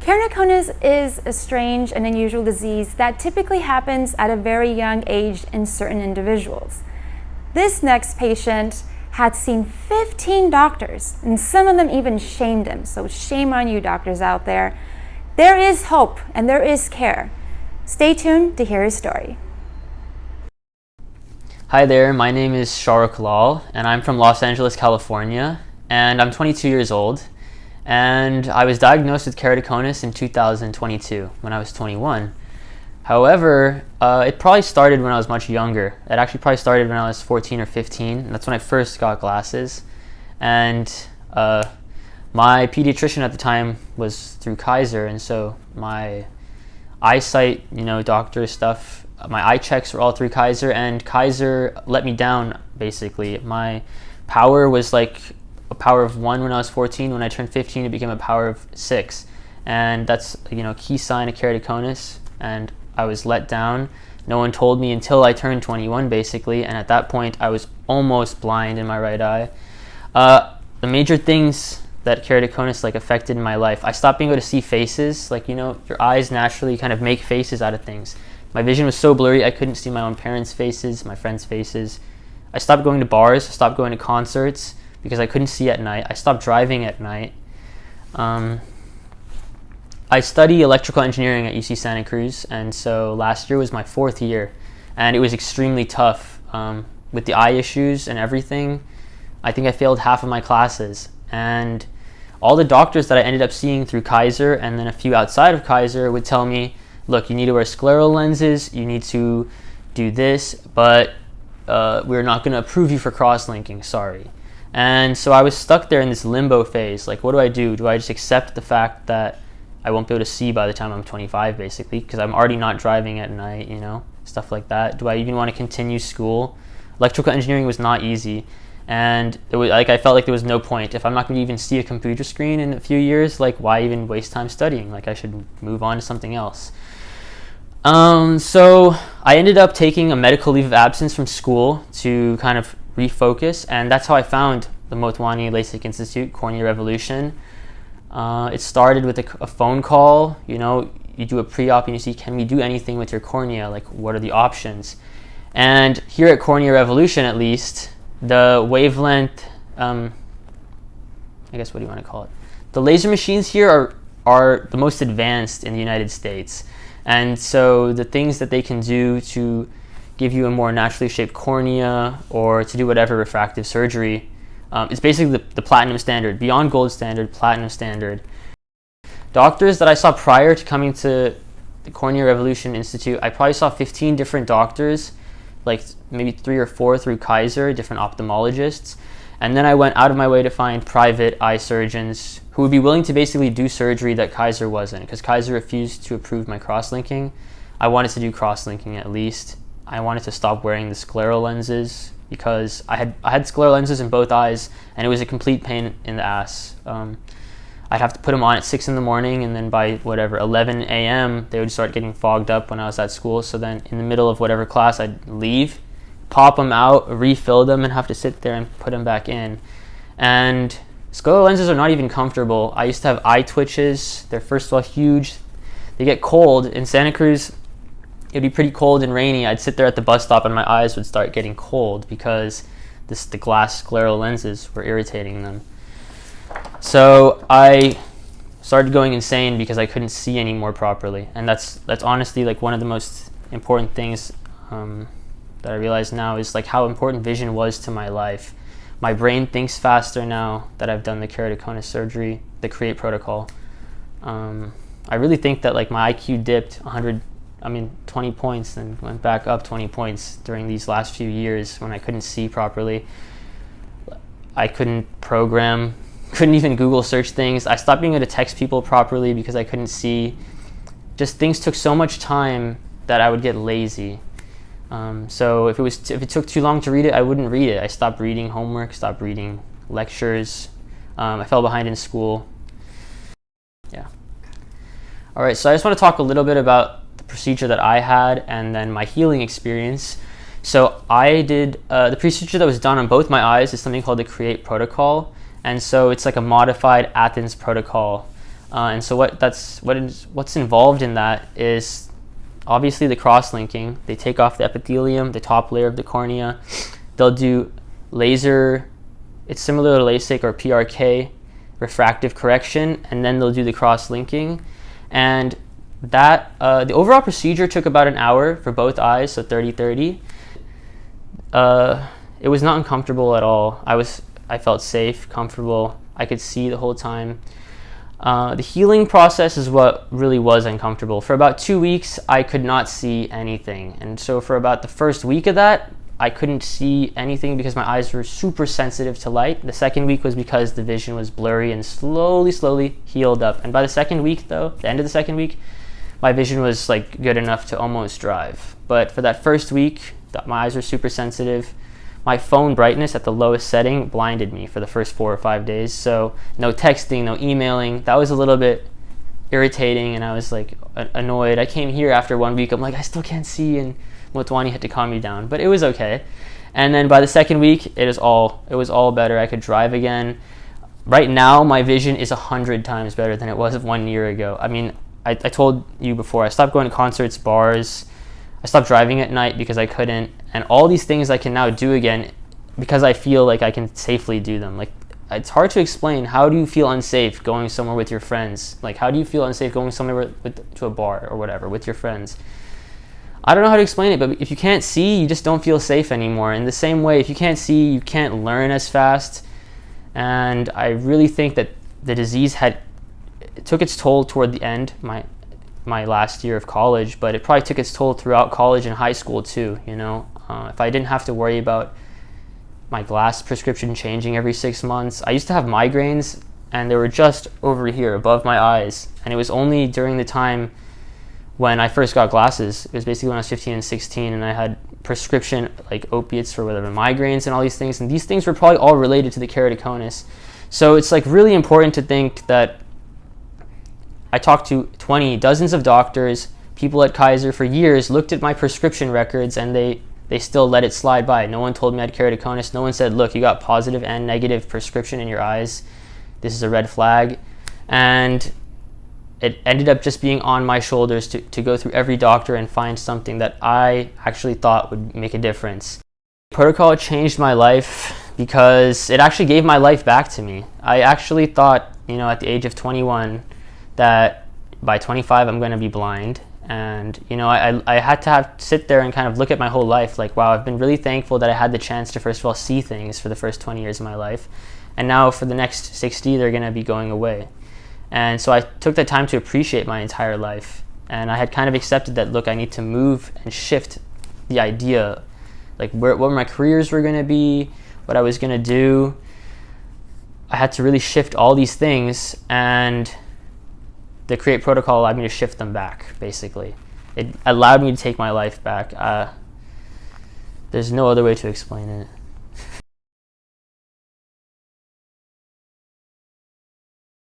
Keratoconus is a strange and unusual disease that typically happens at a very young age in certain individuals. This next patient had seen 15 doctors, and some of them even shamed him. So shame on you, doctors out there. There is hope and there is care. Stay tuned to hear his story. Hi there, my name is Sharukh and I'm from Los Angeles, California, and I'm 22 years old. And I was diagnosed with keratoconus in 2022 when I was 21. However, it probably started when I was much younger. It actually probably started when I was 14 or 15. That's when I first got glasses. And my pediatrician at the time was through Kaiser, and so my eyesight, doctor stuff, my eye checks were all through Kaiser, and Kaiser let me down, basically. My power was like a power of 1 when I was 14. When I turned 15, it became a power of 6. And that's, a key sign of keratoconus. And I was let down. No one told me until I turned 21, basically. And at that point, I was almost blind in my right eye. The major things that keratoconus affected in my life, I stopped being able to see faces. Your eyes naturally kind of make faces out of things. My vision was so blurry, I couldn't see my own parents' faces, my friends' faces. I stopped going to bars, I stopped going to concerts, because I couldn't see at night. I stopped driving at night. I study electrical engineering at UC Santa Cruz, and so last year was my 4th year, and it was extremely tough with the eye issues and everything. I think I failed half of my classes, and all the doctors that I ended up seeing through Kaiser and then a few outside of Kaiser would tell me, look, you need to wear scleral lenses, you need to do this, but we're not going to approve you for cross-linking, sorry. And so I was stuck there in this limbo phase. What do I do? Do I just accept the fact that I won't be able to see by the time I'm 25, basically, because I'm already not driving at night, stuff like that? Do I even want to continue school? Electrical engineering was not easy, and it was I felt like there was no point. If I'm not going to even see a computer screen in a few years, why even waste time studying? I should move on to something else. So I ended up taking a medical leave of absence from school to kind of refocus, and that's how I found the Motwani LASIK Institute, Cornea Revolution. It started with a phone call. You do a pre-op and you see, can we do anything with your cornea? What are the options? And here at Cornea Revolution, at least, the wavelength, I guess, what do you want to call it? The laser machines here are the most advanced in the United States. And so the things that they can do to give you a more naturally shaped cornea or to do whatever refractive surgery, it's basically the platinum standard, beyond gold standard, platinum standard. Doctors that I saw prior to coming to the Cornea Revolution Institute, I probably saw 15 different doctors, maybe 3 or 4 through Kaiser, different ophthalmologists. And then I went out of my way to find private eye surgeons who would be willing to basically do surgery that Kaiser wasn't, because Kaiser refused to approve my cross-linking. I wanted to do cross-linking at least. I wanted to stop wearing the scleral lenses because I had scleral lenses in both eyes, and it was a complete pain in the ass. I'd have to put them on at 6 in the morning, and then by 11 a.m. they would start getting fogged up when I was at school. So then in the middle of whatever class, I'd leave, pop them out, refill them, and have to sit there and put them back in. And scleral lenses are not even comfortable. I used to have eye twitches. They're first of all huge. They get cold. In Santa Cruz, it'd be pretty cold and rainy. I'd sit there at the bus stop and my eyes would start getting cold because the glass scleral lenses were irritating them. So I started going insane because I couldn't see anymore properly. And that's honestly one of the most important things that I realize now is how important vision was to my life. My brain thinks faster now that I've done the keratoconus surgery, the CREATE protocol. I really think that my IQ dipped 20 points and went back up 20 points during these last few years when I couldn't see properly. I couldn't program, couldn't even Google search things. I stopped being able to text people properly because I couldn't see. Just things took so much time that I would get lazy. So if it took too long to read it, I wouldn't read it. I stopped reading homework, stopped reading lectures. I fell behind in school. Yeah. All right, so I just want to talk a little bit about the procedure that I had and then my healing experience. So I did, the procedure that was done on both my eyes is something called the CREATE protocol. And so it's a modified Athens protocol. And so what's involved in that is obviously the cross-linking. They take off the epithelium, the top layer of the cornea. They'll do laser, it's similar to LASIK or PRK, refractive correction, and then they'll do the cross-linking. And that the overall procedure took about an hour for both eyes, so 30-30. It was not uncomfortable at all. I felt safe, comfortable. I could see the whole time. The healing process is what really was uncomfortable. For about 2 weeks, I could not see anything. And so for about the first week of that, I couldn't see anything because my eyes were super sensitive to light. The second week was because the vision was blurry and slowly healed up. And by the second week though, the end of the second week, my vision was like good enough to almost drive. But for that first week, my eyes were super sensitive. My phone brightness at the lowest setting blinded me for the first 4 or 5 days. So no texting, no emailing. That was a little bit irritating, and I was like annoyed. I came here after 1 week. I'm like, I still can't see, and Motwani had to calm me down, but it was okay. And then by the second week, it was all better. I could drive again. Right now, my vision is 100 times better than it was 1 year ago. I mean, I told you before, I stopped going to concerts, bars. I stopped driving at night because I couldn't, and all these things I can now do again because I feel like I can safely do them. Like, it's hard to explain. How do you feel unsafe going somewhere with your friends? Like, how do you feel unsafe going somewhere to a bar or whatever with your friends? I don't know how to explain it, but if you can't see, you just don't feel safe anymore. In the same way, if you can't see, you can't learn as fast. And I really think that the disease took its toll toward the end, my last year of college, but it probably took its toll throughout college and high school too, you know. If I didn't have to worry about my glass prescription changing every 6 months. I used to have migraines, and they were just over here above my eyes, and it was only during the time when I first got glasses. It was basically when I was 15 and 16, and I had prescription like opiates for whatever migraines and all these things, and these things were probably all related to the keratoconus. So it's like really important to think that I talked to dozens of doctors, people at Kaiser for years, looked at my prescription records, and they still let it slide by. No one told me I had keratoconus. No one said, look, you got positive and negative prescription in your eyes. This is a red flag. And it ended up just being on my shoulders to go through every doctor and find something that I actually thought would make a difference. Protocol changed my life because it actually gave my life back to me. I actually thought, at the age of 21, that by 25 I'm going to be blind. And I had to sit there and kind of look at my whole life like, wow, I've been really thankful that I had the chance to first of all see things for the first 20 years of my life, and now for the next 60 they're going to be going away. And so I took the time to appreciate my entire life, and I had kind of accepted that, look, I need to move and shift the idea, like what my careers were going to be, what I was going to do. I had to really shift all these things, and the CREATE protocol allowed me to shift them back, basically. It allowed me to take my life back. There's no other way to explain it.